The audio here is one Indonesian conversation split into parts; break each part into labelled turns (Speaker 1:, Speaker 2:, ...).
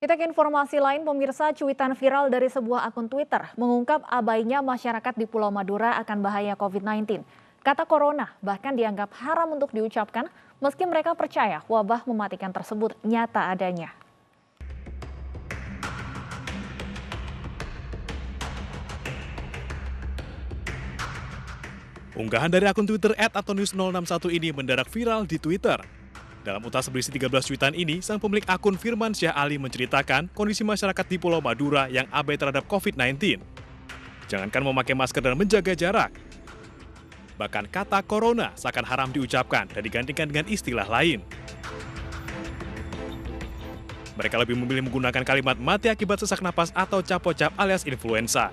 Speaker 1: Kita ke informasi lain, pemirsa, cuitan viral dari sebuah akun Twitter mengungkap abainya masyarakat di Pulau Madura akan bahaya COVID-19. Kata corona bahkan dianggap haram untuk diucapkan meski mereka percaya wabah mematikan tersebut nyata adanya.
Speaker 2: Unggahan dari akun Twitter @atonius061 ini mendadak viral di Twitter. Dalam utas berisi 13 cuitan ini, sang pemilik akun Firman Syah Ali menceritakan kondisi masyarakat di Pulau Madura yang abai terhadap COVID-19. Jangankan memakai masker dan menjaga jarak. Bahkan kata corona seakan haram diucapkan dan digantikan dengan istilah lain. Mereka lebih memilih menggunakan kalimat mati akibat sesak napas atau capocap alias influenza.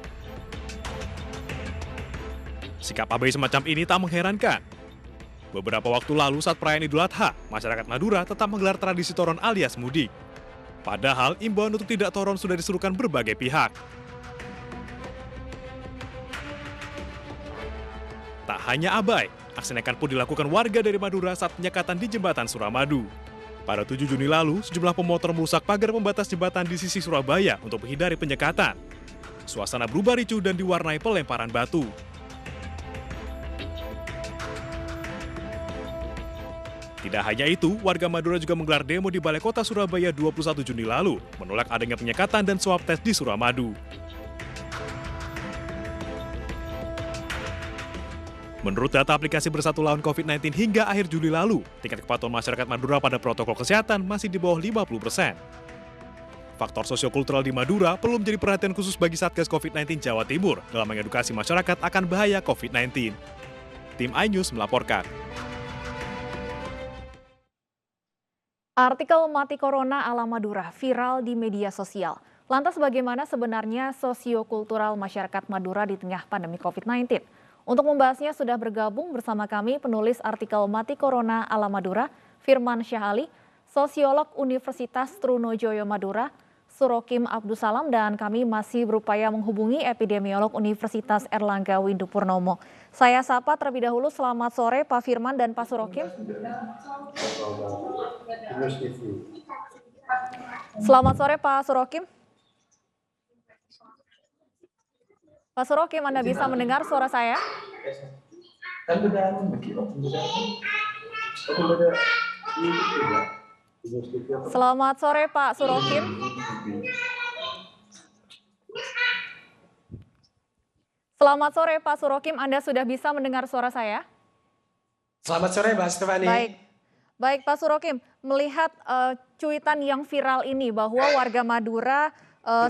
Speaker 2: Sikap abai semacam ini tak mengherankan. Beberapa waktu lalu saat perayaan Idul Adha, masyarakat Madura tetap menggelar tradisi toron alias mudik. Padahal imbauan untuk tidak toron sudah diserukan berbagai pihak. Tak hanya abai, aksi nekat pun dilakukan warga dari Madura saat penyekatan di jembatan Suramadu. Pada 7 Juni lalu, sejumlah pemotor merusak pagar pembatas jembatan di sisi Surabaya untuk menghindari penyekatan. Suasana berubah ricuh dan diwarnai pelemparan batu. Tidak hanya itu, warga Madura juga menggelar demo di Balai Kota Surabaya 21 Juni lalu, menolak adanya penyekatan dan swab tes di Suramadu. Menurut data aplikasi Bersatu Lawan COVID-19 hingga akhir Juli lalu, tingkat kepatuhan masyarakat Madura pada protokol kesehatan masih di bawah 50%. Faktor sosiokultural di Madura perlu menjadi perhatian khusus bagi Satgas COVID-19 Jawa Timur dalam mengedukasi masyarakat akan bahaya COVID-19. Tim iNews melaporkan.
Speaker 1: Artikel mati corona ala Madura viral di media sosial. Lantas bagaimana sebenarnya sosiokultural masyarakat Madura di tengah pandemi COVID-19? Untuk membahasnya sudah bergabung bersama kami penulis artikel mati corona ala Madura, Firman Syah Ali, sosiolog Universitas Trunojoyo Madura, Surokim Abdussalam, dan kami masih berupaya menghubungi epidemiolog Universitas Erlangga Windu Purnomo. Saya sapa terlebih dahulu, selamat sore Pak Firman dan Pak Surokim. Selamat sore Pak Surokim. Pak Surokim, Anda bisa mendengar suara saya? Selamat sore Pak Surokim. Selamat sore Pak Surokim, Anda sudah bisa mendengar suara saya?
Speaker 3: Selamat sore Mbak Stefani.
Speaker 1: Baik Pak Surokim, melihat cuitan yang viral ini bahwa warga Madura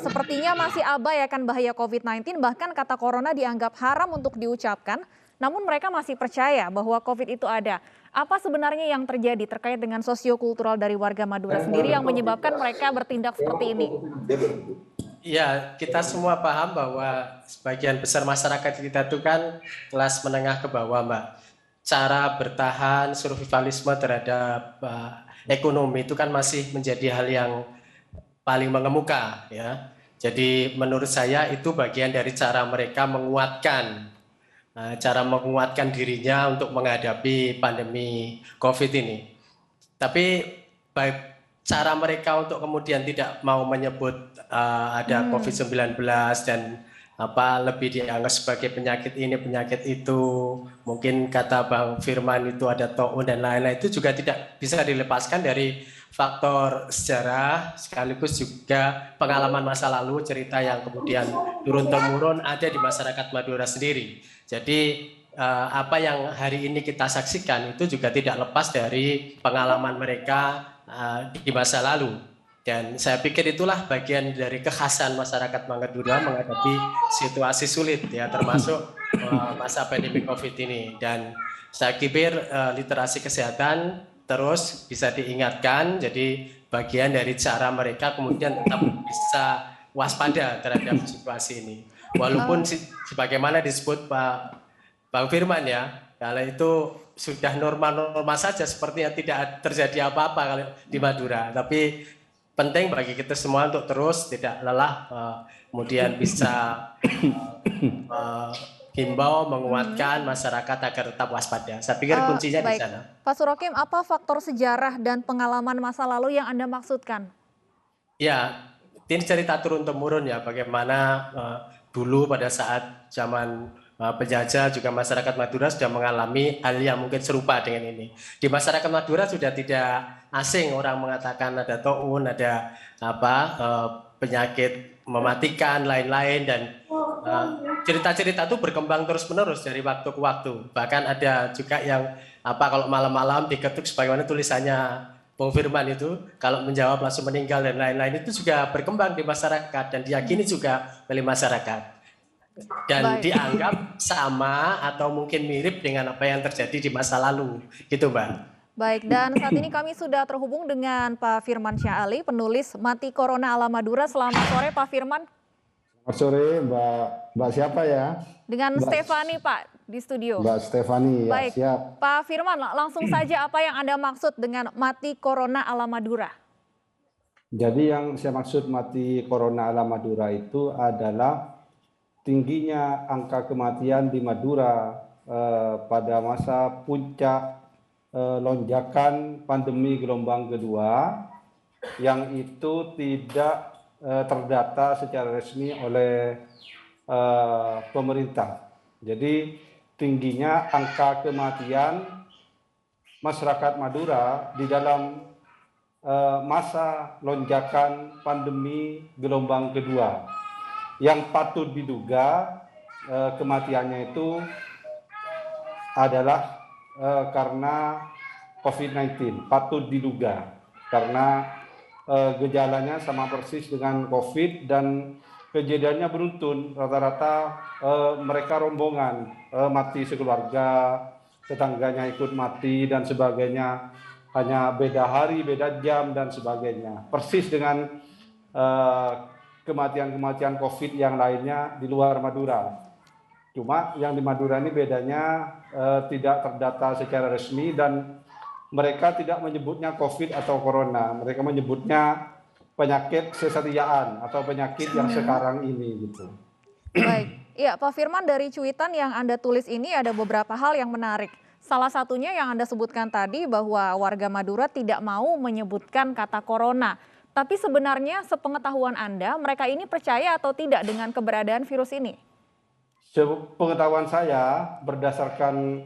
Speaker 1: sepertinya masih abai akan bahaya COVID-19, bahkan kata corona dianggap haram untuk diucapkan, namun mereka masih percaya bahwa COVID itu ada. Apa sebenarnya yang terjadi terkait dengan sosiokultural dari warga Madura sendiri yang menyebabkan mereka bertindak seperti ini?
Speaker 3: Ya, kita semua paham bahwa sebagian besar masyarakat kita itu kan kelas menengah ke bawah, Mbak. Cara bertahan survivalisme terhadap ekonomi itu kan masih menjadi hal yang paling mengemuka, ya. Jadi menurut saya itu bagian dari cara mereka menguatkan dirinya untuk menghadapi pandemi COVID ini. Tapi cara mereka untuk kemudian tidak mau menyebut ada COVID-19 dan lebih dianggap sebagai penyakit ini, penyakit itu, mungkin kata Bang Firman itu ada taun dan lain-lain, itu juga tidak bisa dilepaskan dari faktor sejarah sekaligus juga pengalaman masa lalu, cerita yang kemudian turun-temurun ada di masyarakat Madura sendiri. Jadi apa yang hari ini kita saksikan itu juga tidak lepas dari pengalaman mereka di masa lalu. Dan saya pikir itulah bagian dari kekhasan masyarakat Madura menghadapi situasi sulit, ya, termasuk masa pandemi COVID ini. Dan saya pikir literasi kesehatan terus bisa diingatkan, jadi bagian dari cara mereka kemudian tetap bisa waspada terhadap situasi ini. Walaupun sebagaimana disebut Pak Bang Firman, ya, kalau itu sudah normal-normal saja, sepertinya tidak terjadi apa-apa kalau di Madura. Tapi penting bagi kita semua untuk terus tidak lelah, kemudian bisa himbau, menguatkan masyarakat agar tetap waspada. Saya pikir kuncinya di sana.
Speaker 1: Pak Surokim, apa faktor sejarah dan pengalaman masa lalu yang Anda maksudkan?
Speaker 3: Ya, ini cerita turun-temurun ya, bagaimana dulu pada saat zaman penjajah juga masyarakat Madura sudah mengalami hal yang mungkin serupa dengan ini. Di masyarakat Madura sudah tidak asing orang mengatakan ada taun, ada penyakit mematikan, lain-lain, dan cerita-cerita itu berkembang terus-menerus dari waktu ke waktu. Bahkan ada juga yang kalau malam-malam diketuk sebagaimana tulisannya Bung Firman itu, kalau menjawab langsung meninggal dan lain-lain, itu juga berkembang di masyarakat dan diyakini juga oleh masyarakat. Dan dianggap sama atau mungkin mirip dengan apa yang terjadi di masa lalu. Gitu, Mbak.
Speaker 1: Baik, dan saat ini kami sudah terhubung dengan Pak Firman Syah Ali, penulis Mati Corona ala Madura. Selamat sore, Pak Firman.
Speaker 4: Selamat sore, Mbak siapa ya?
Speaker 1: Dengan Stefani, Pak, di studio.
Speaker 4: Mbak Stefani, ya.
Speaker 1: Baik,
Speaker 4: Siap.
Speaker 1: Pak Firman, langsung saja apa yang Anda maksud dengan Mati Corona ala Madura?
Speaker 4: Jadi yang saya maksud Mati Corona ala Madura itu adalah tingginya angka kematian di Madura pada masa puncak lonjakan pandemi gelombang kedua, yang itu tidak terdata secara resmi oleh pemerintah. Jadi tingginya angka kematian masyarakat Madura di dalam masa lonjakan pandemi gelombang kedua, yang patut diduga kematiannya itu adalah karena COVID-19, patut diduga karena gejalanya sama persis dengan COVID dan kejadiannya beruntun. Rata-rata mereka rombongan, mati sekeluarga, tetangganya ikut mati dan sebagainya. Hanya beda hari, beda jam dan sebagainya. Persis dengan kematian-kematian COVID yang lainnya di luar Madura. Cuma yang di Madura ini bedanya tidak terdata secara resmi dan mereka tidak menyebutnya COVID atau Corona, mereka menyebutnya penyakit sesatiaan atau penyakit yang sekarang ini gitu.
Speaker 1: Baik, iya Pak Firman, dari cuitan yang Anda tulis ini ada beberapa hal yang menarik. Salah satunya yang Anda sebutkan tadi bahwa warga Madura tidak mau menyebutkan kata Corona. Tapi sebenarnya sepengetahuan Anda, mereka ini percaya atau tidak dengan keberadaan virus ini?
Speaker 4: Sepengetahuan saya, berdasarkan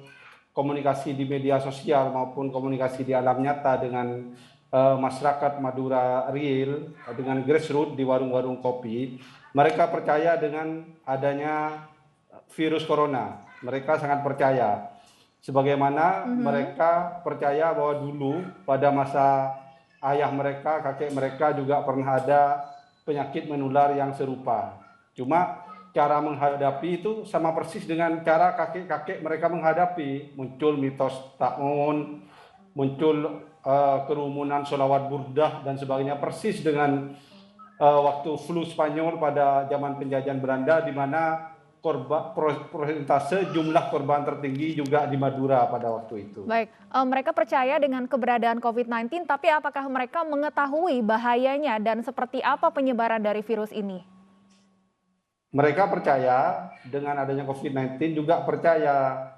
Speaker 4: komunikasi di media sosial maupun komunikasi di alam nyata dengan masyarakat Madura real, dengan grassroots di warung-warung kopi, mereka percaya dengan adanya virus corona. Mereka sangat percaya. Sebagaimana mereka percaya bahwa dulu pada masa ayah mereka, kakek mereka juga pernah ada penyakit menular yang serupa. Cuma cara menghadapi itu sama persis dengan cara kakek-kakek mereka menghadapi. Muncul mitos ta'un, muncul kerumunan sholawat burdah dan sebagainya, persis dengan waktu flu Spanyol pada zaman penjajahan Belanda, di mana persentase jumlah korban tertinggi juga di Madura pada waktu itu.
Speaker 1: Baik, mereka percaya dengan keberadaan COVID-19, tapi apakah mereka mengetahui bahayanya dan seperti apa penyebaran dari virus ini?
Speaker 4: Mereka percaya dengan adanya COVID-19, juga percaya,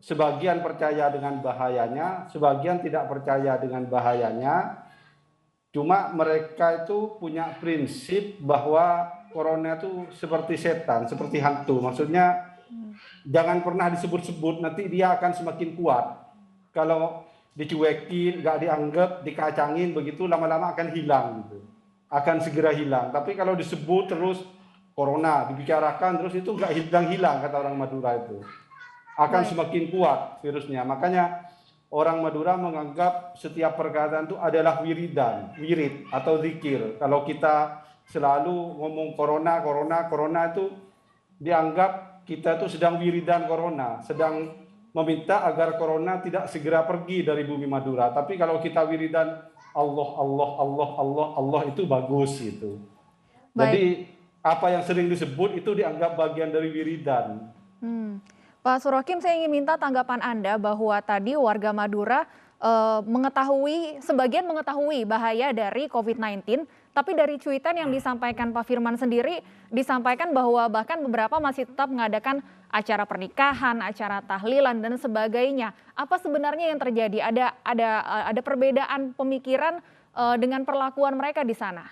Speaker 4: sebagian percaya dengan bahayanya, sebagian tidak percaya dengan bahayanya. Cuma mereka itu punya prinsip bahwa corona itu seperti setan, seperti hantu. Maksudnya jangan pernah disebut-sebut, nanti dia akan semakin kuat. Kalau dicuekin, nggak dianggap, dikacangin, begitu lama-lama akan hilang gitu. Akan segera hilang. Tapi kalau disebut terus corona, dibicarakan terus, itu nggak hilang-hilang, kata orang Madura itu. Akan semakin kuat virusnya. Makanya orang Madura menganggap setiap perkataan itu adalah wiridan, wirid atau zikir. Kalau kita selalu ngomong corona, corona, corona, itu dianggap kita itu sedang wiridan corona, sedang meminta agar corona tidak segera pergi dari bumi Madura. Tapi kalau kita wiridan Allah, Allah, Allah, Allah, Allah, itu bagus gitu. Jadi apa yang sering disebut itu dianggap bagian dari wiridan.
Speaker 1: Pak Surokim, saya ingin minta tanggapan Anda bahwa tadi warga Madura sebagian mengetahui bahaya dari COVID-19, tapi dari cuitan yang disampaikan Pak Firman sendiri, disampaikan bahwa bahkan beberapa masih tetap mengadakan acara pernikahan, acara tahlilan, dan sebagainya. Apa sebenarnya yang terjadi? Ada perbedaan pemikiran dengan perlakuan mereka di sana?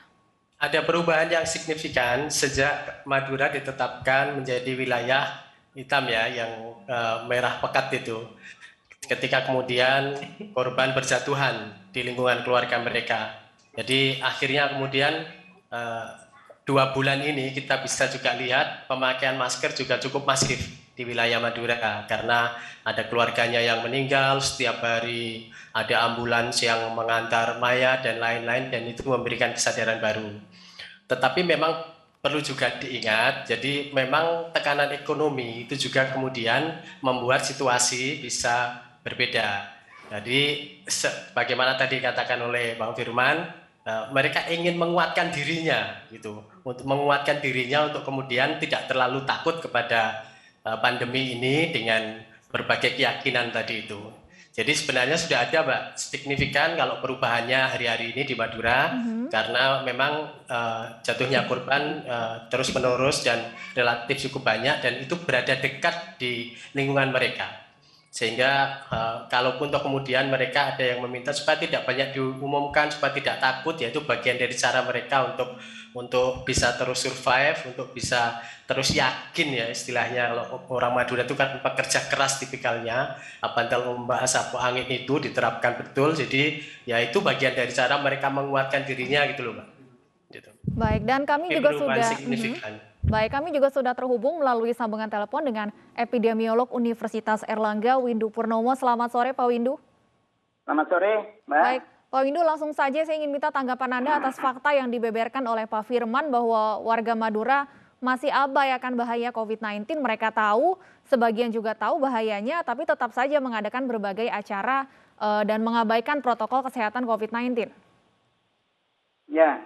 Speaker 3: Ada perubahan yang signifikan sejak Madura ditetapkan menjadi wilayah hitam ya, yang merah pekat itu. Ketika kemudian korban berjatuhan di lingkungan keluarga mereka. Jadi akhirnya kemudian 2 bulan ini kita bisa juga lihat pemakaian masker juga cukup masif di wilayah Madura karena ada keluarganya yang meninggal setiap hari, ada ambulans yang mengantar mayat dan lain-lain, dan itu memberikan kesadaran baru. Tetapi memang perlu juga diingat, jadi memang tekanan ekonomi itu juga kemudian membuat situasi bisa berbeda. Jadi bagaimana tadi katakan oleh Bang Firman, mereka ingin menguatkan dirinya gitu, untuk menguatkan dirinya untuk kemudian tidak terlalu takut kepada pandemi ini dengan berbagai keyakinan tadi itu. Jadi sebenarnya sudah ada Mbak signifikan kalau perubahannya hari-hari ini di Madura, karena memang jatuhnya korban terus menerus dan relatif cukup banyak, dan itu berada dekat di lingkungan mereka. Sehingga kalaupun toh kemudian mereka ada yang meminta supaya tidak banyak diumumkan, supaya tidak takut, ya itu bagian dari cara mereka untuk bisa terus survive, untuk bisa terus yakin ya istilahnya. Kalau orang Madura itu kan pekerja keras tipikalnya, bantal membahas sapu angin itu diterapkan betul. Jadi ya itu bagian dari cara mereka menguatkan dirinya gitu loh Mbak. Gitu.
Speaker 1: Baik, dan kami
Speaker 3: Ini
Speaker 1: juga
Speaker 3: perubahan
Speaker 1: sudah
Speaker 3: signifikan.
Speaker 1: Baik, kami juga sudah terhubung melalui sambungan telepon dengan epidemiolog Universitas Erlangga, Windu Purnomo. Selamat sore, Pak Windu.
Speaker 5: Selamat sore, Mbak.
Speaker 1: Baik, Pak Windu, langsung saja saya ingin minta tanggapan Anda atas fakta yang dibeberkan oleh Pak Firman bahwa warga Madura masih abai akan bahaya COVID-19. Mereka tahu, sebagian juga tahu bahayanya, tapi tetap saja mengadakan berbagai acara dan mengabaikan protokol kesehatan COVID-19.
Speaker 5: Ya,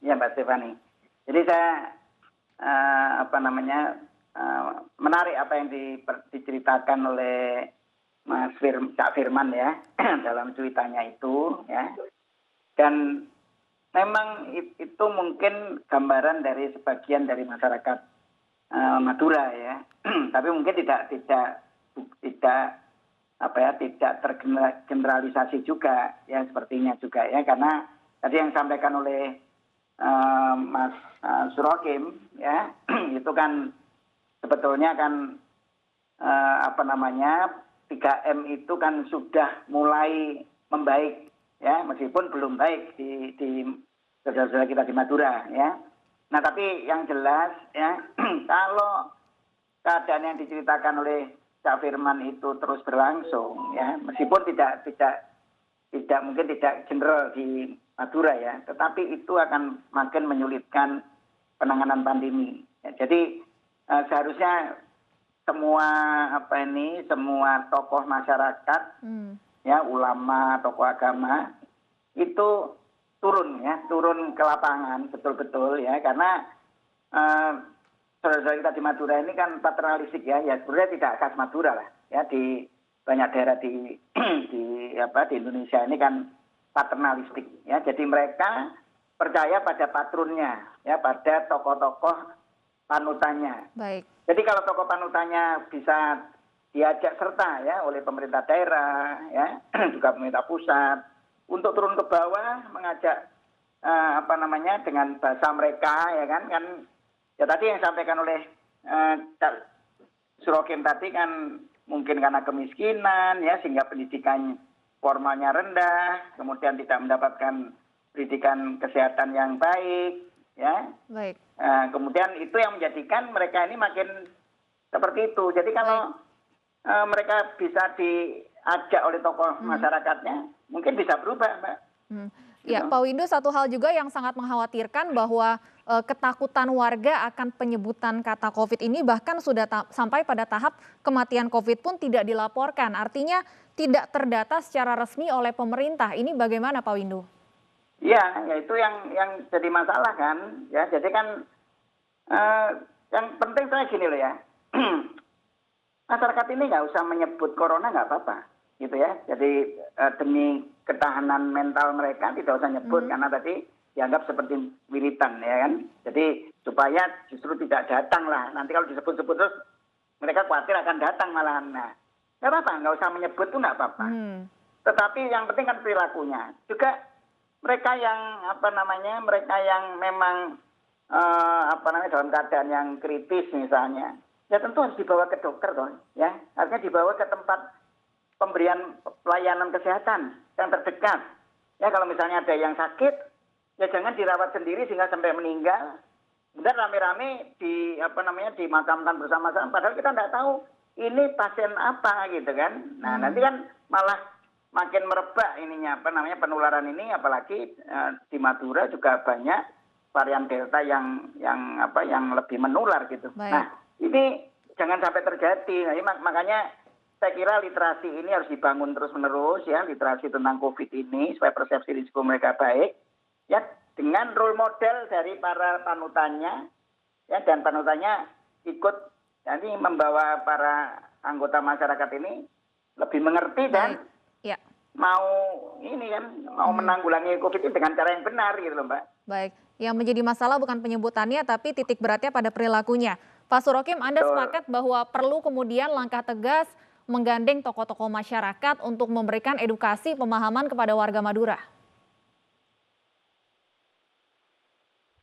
Speaker 5: ya Mbak Stefani. Jadi saya menarik apa yang diceritakan oleh Cak Firman ya dalam cuitannya itu ya. Dan memang itu mungkin gambaran dari sebagian dari masyarakat Madura ya. Tapi mungkin tidak tergeneralisasi juga ya, sepertinya juga ya, karena tadi yang disampaikan oleh Mas Surokim ya itu kan sebetulnya kan 3M itu kan sudah mulai membaik ya, meskipun belum baik di saudara-saudara kita di Madura ya. Nah tapi yang jelas ya kalau keadaan yang diceritakan oleh Cak Firman itu terus berlangsung ya, meskipun tidak mungkin tidak general di Madura ya, tetapi itu akan makin menyulitkan penanganan pandemi. Ya, jadi seharusnya semua tokoh masyarakat, ya ulama, tokoh agama itu turun ke lapangan betul-betul ya, karena saudara-saudara kita di Madura ini kan paternalistik ya sebenarnya tidak khas Madura lah ya, di banyak daerah di Indonesia ini kan paternalistik ya. Jadi mereka percaya pada patronnya ya, pada tokoh-tokoh panutannya.
Speaker 1: Baik.
Speaker 5: Jadi kalau tokoh panutannya bisa diajak serta ya oleh pemerintah daerah ya, juga pemerintah pusat untuk turun ke bawah mengajak dengan bahasa mereka ya kan ya, tadi yang disampaikan oleh Surokim tadi kan mungkin karena kemiskinan ya, sehingga pendidikan formalnya rendah, kemudian tidak mendapatkan pendidikan kesehatan yang baik ya.
Speaker 1: Baik.
Speaker 5: Kemudian itu yang menjadikan mereka ini makin seperti itu. Jadi kalau mereka bisa diajak oleh tokoh masyarakatnya, mungkin bisa berubah, Mbak.
Speaker 1: Ya, Pak Windu, satu hal juga yang sangat mengkhawatirkan bahwa ketakutan warga akan penyebutan kata COVID ini bahkan sudah sampai pada tahap kematian COVID pun tidak dilaporkan. Artinya tidak terdata secara resmi oleh pemerintah. Ini bagaimana, Pak Windu?
Speaker 5: Ya itu yang jadi masalah kan. Ya, jadi kan yang penting saya gini loh ya. Masyarakat ini nggak usah menyebut corona, nggak apa-apa, gitu ya. Jadi demi ketahanan mental mereka tidak usah nyebut, karena tadi dianggap seperti wiritan ya kan. Jadi supaya justru tidak datang lah. Nanti kalau disebut-sebut terus mereka khawatir akan datang malahan. Nah, nggak apa-apa, nggak usah menyebut tuh nggak apa-apa. Tetapi yang penting kan perilakunya. Juga mereka yang mereka yang memang dalam keadaan yang kritis misalnya, ya tentu harus dibawa ke dokter toh, ya. Artinya dibawa ke tempat pemberian pelayanan kesehatan yang terdekat. Ya kalau misalnya ada yang sakit, ya jangan dirawat sendiri sehingga sampai meninggal. Kemudian rame-rame dimakamkan bersama-sama, padahal kita nggak tahu ini pasien apa gitu kan. Nah nanti kan malah makin merebak penularan ini, apalagi di Madura juga banyak varian Delta yang lebih menular gitu.
Speaker 1: Baik.
Speaker 5: Nah ini jangan sampai terjadi. Nah, makanya saya kira literasi ini harus dibangun terus-menerus ya, literasi tentang COVID ini supaya persepsi risiko mereka baik ya, dengan role model dari para panutannya ya, dan panutannya ikut nanti membawa para anggota masyarakat ini lebih mengerti dan
Speaker 1: Ya.
Speaker 5: mau menanggulangi COVID ini dengan cara yang benar gitu loh Mbak.
Speaker 1: Baik, yang menjadi masalah bukan penyebutannya tapi titik beratnya pada perilakunya. Pak Surokim, Anda sepakat bahwa perlu kemudian langkah tegas menggandeng tokoh-tokoh masyarakat untuk memberikan edukasi pemahaman kepada warga Madura?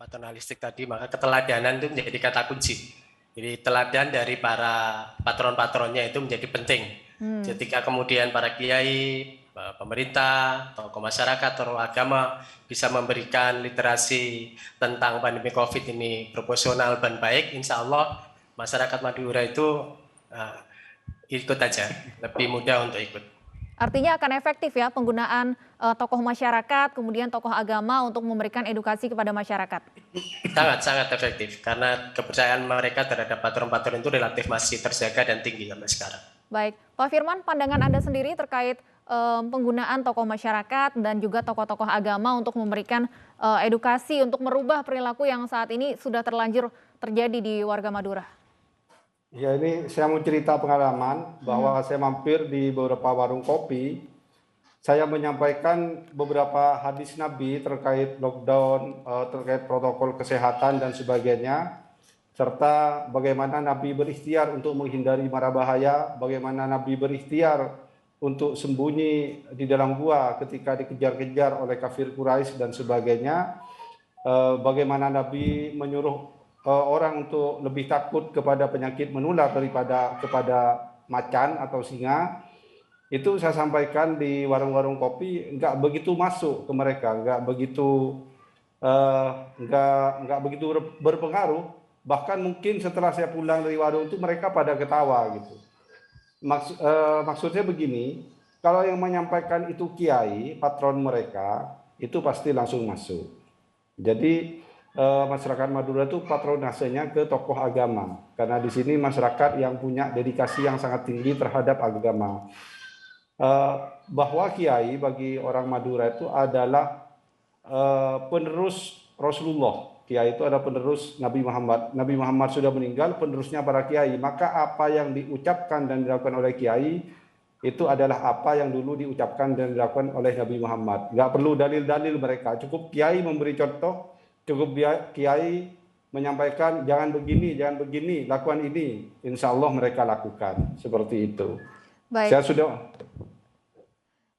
Speaker 3: Paternalistik tadi, maka keteladanan itu menjadi kata kunci. Jadi teladan dari para patron-patronnya itu menjadi penting. Ketika kemudian para kiai, pemerintah, tokoh masyarakat, tokoh agama bisa memberikan literasi tentang pandemi COVID ini proporsional dan baik, insya Allah masyarakat Madura itu ikut aja, lebih mudah untuk ikut.
Speaker 1: Artinya akan efektif ya penggunaan tokoh masyarakat, kemudian tokoh agama untuk memberikan edukasi kepada masyarakat?
Speaker 3: Sangat efektif, karena kepercayaan mereka terhadap patron-patron itu relatif masih terjaga dan tinggi sampai sekarang.
Speaker 1: Baik, Pak Firman, pandangan Anda sendiri terkait penggunaan tokoh masyarakat dan juga tokoh-tokoh agama untuk memberikan edukasi untuk merubah perilaku yang saat ini sudah terlanjur terjadi di warga Madura?
Speaker 4: Ya, ini saya mau cerita pengalaman bahwa saya mampir di beberapa warung kopi. Saya menyampaikan beberapa hadis Nabi terkait lockdown, terkait protokol kesehatan dan sebagainya, serta bagaimana Nabi berikhtiar untuk menghindari mara bahaya, bagaimana Nabi berikhtiar untuk sembunyi di dalam gua ketika dikejar-kejar oleh kafir Quraisy dan sebagainya, bagaimana Nabi menyuruh orang untuk lebih takut kepada penyakit menular daripada kepada macan atau singa. Itu saya sampaikan di warung-warung kopi, nggak begitu masuk ke mereka, nggak begitu berpengaruh. Bahkan mungkin setelah saya pulang dari warung itu mereka pada ketawa gitu. Maksudnya begini, kalau yang menyampaikan itu kiai, patron mereka, itu pasti langsung masuk. Jadi masyarakat Madura itu patronasenya ke tokoh agama, karena di sini masyarakat yang punya dedikasi yang sangat tinggi terhadap agama. Bahwa kiai bagi orang Madura itu adalah penerus Rasulullah. Kiai itu adalah penerus Nabi Muhammad. Nabi Muhammad sudah meninggal, penerusnya para kiai. Maka apa yang diucapkan dan dilakukan oleh kiai itu adalah apa yang dulu diucapkan dan dilakukan oleh Nabi Muhammad. Nggak perlu dalil-dalil mereka. Cukup kiai memberi contoh, cukup kiai menyampaikan jangan begini, lakukan ini. Insya Allah mereka lakukan. Seperti itu.
Speaker 1: Baik.
Speaker 4: Saya sudah...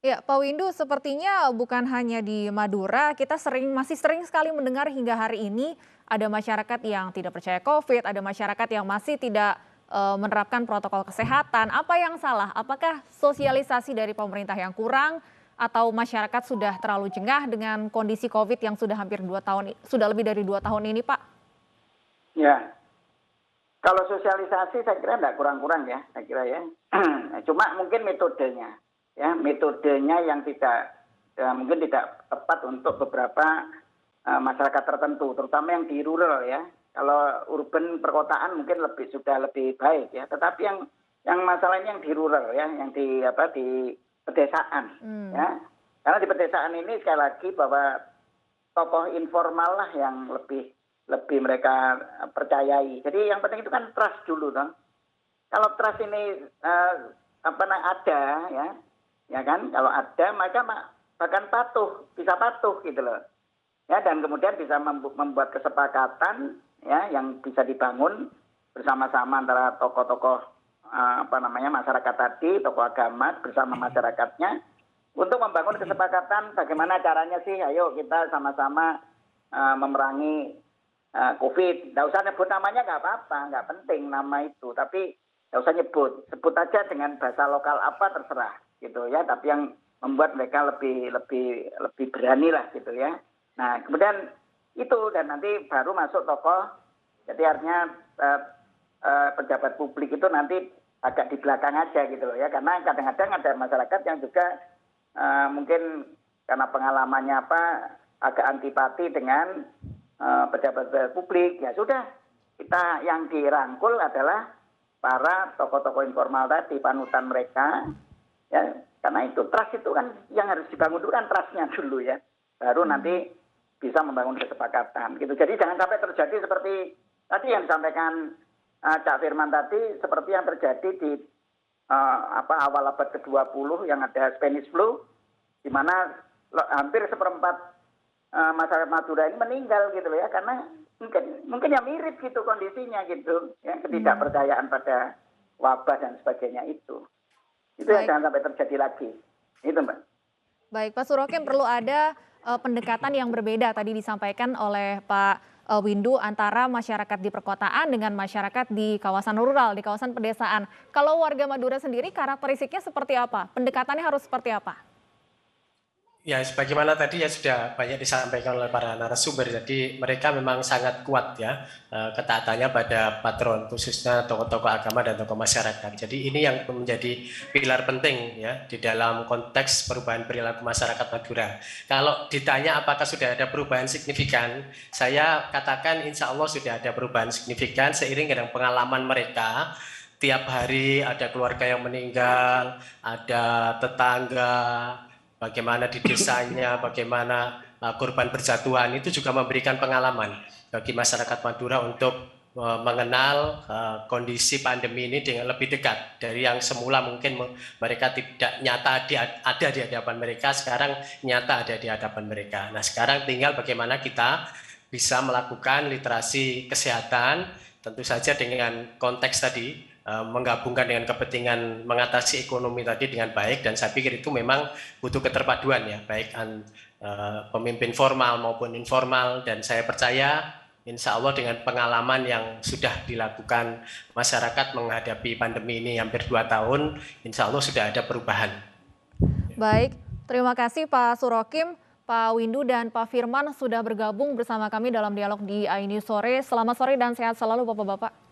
Speaker 1: Ya, Pak Windu, sepertinya bukan hanya di Madura, kita masih sering sekali mendengar hingga hari ini ada masyarakat yang tidak percaya COVID, ada masyarakat yang masih tidak menerapkan protokol kesehatan. Apa yang salah? Apakah sosialisasi dari pemerintah yang kurang atau masyarakat sudah terlalu jengah dengan kondisi COVID yang sudah sudah lebih dari 2 tahun ini, Pak?
Speaker 5: Ya, kalau sosialisasi saya kira tidak kurang-kurang ya, saya kira ya. Cuma mungkin metodenya. Ya, metodenya yang mungkin tidak tepat untuk beberapa masyarakat tertentu, terutama yang di rural ya. Kalau urban perkotaan mungkin sudah lebih baik ya. Tetapi yang masalahnya yang di rural ya, yang di pedesaan ya. Karena di pedesaan ini sekali lagi bahwa tokoh informal lah yang lebih mereka percayai. Jadi yang penting itu kan trust dulu dong. Kalau trust ini ada ya kan, kalau ada maka bahkan bisa patuh gitu loh ya, dan kemudian bisa membuat kesepakatan ya yang bisa dibangun bersama-sama antara tokoh-tokoh masyarakat tadi, tokoh agama bersama masyarakatnya untuk membangun kesepakatan bagaimana caranya sih, ayo kita sama-sama memerangi COVID. Nggak usah nyebut namanya, nggak apa-apa, nggak penting nama itu, tapi nggak usah sebut aja dengan bahasa lokal apa terserah gitu ya. Tapi yang membuat mereka lebih berani lah gitu ya. Nah kemudian itu, dan nanti baru masuk tokoh. Jadi artinya pejabat publik itu nanti agak di belakang aja gitu loh ya, karena kadang-kadang ada masyarakat yang juga mungkin karena pengalamannya agak antipati dengan pejabat publik. Ya sudah, kita yang dirangkul adalah para tokoh-tokoh informal tadi, panutan mereka ya, karena itu trust itu kan yang harus dibangun dulu, kan trustnya dulu ya, baru nanti bisa membangun kesepakatan gitu. Jadi jangan sampai terjadi seperti tadi yang disampaikan Cak Firman tadi, seperti yang terjadi di awal abad ke-20 yang ada Spanish flu, di mana hampir seperempat masyarakat Madura ini meninggal gitu loh ya, karena mungkin ya mirip gitu kondisinya gitu ya, ketidakpercayaan pada wabah dan sebagainya itu yang jangan sampai terjadi lagi itu, Mbak.
Speaker 1: Baik, Pak Surokim, perlu ada pendekatan yang berbeda tadi disampaikan oleh Pak Windu antara masyarakat di perkotaan dengan masyarakat di kawasan rural, di kawasan pedesaan. Kalau warga Madura sendiri karakteristiknya seperti apa? Pendekatannya harus seperti apa?
Speaker 3: Ya, sebagaimana tadi ya sudah banyak disampaikan oleh para narasumber. Jadi mereka memang sangat kuat ya ketaatannya pada patron, khususnya tokoh-tokoh agama dan tokoh masyarakat. Jadi ini yang menjadi pilar penting ya di dalam konteks perubahan perilaku masyarakat Madura. Kalau ditanya apakah sudah ada perubahan signifikan, saya katakan insya Allah sudah ada perubahan signifikan seiring dengan pengalaman mereka. Tiap hari ada keluarga yang meninggal, ada tetangga, bagaimana di desanya, bagaimana korban berjatuhan, itu juga memberikan pengalaman bagi masyarakat Madura untuk mengenal kondisi pandemi ini dengan lebih dekat. Dari yang semula mungkin mereka tidak nyata ada di hadapan mereka, sekarang nyata ada di hadapan mereka. Nah sekarang tinggal bagaimana kita bisa melakukan literasi kesehatan, tentu saja dengan konteks tadi, menggabungkan dengan kepentingan mengatasi ekonomi tadi dengan baik, dan saya pikir itu memang butuh keterpaduan ya, baik pemimpin formal maupun informal, dan saya percaya insya Allah dengan pengalaman yang sudah dilakukan masyarakat menghadapi pandemi ini hampir 2 tahun, insya Allah sudah ada perubahan.
Speaker 1: Baik, terima kasih Pak Surokim, Pak Windu dan Pak Firman sudah bergabung bersama kami dalam dialog di iNews Sore. Selamat sore dan sehat selalu Bapak-Bapak.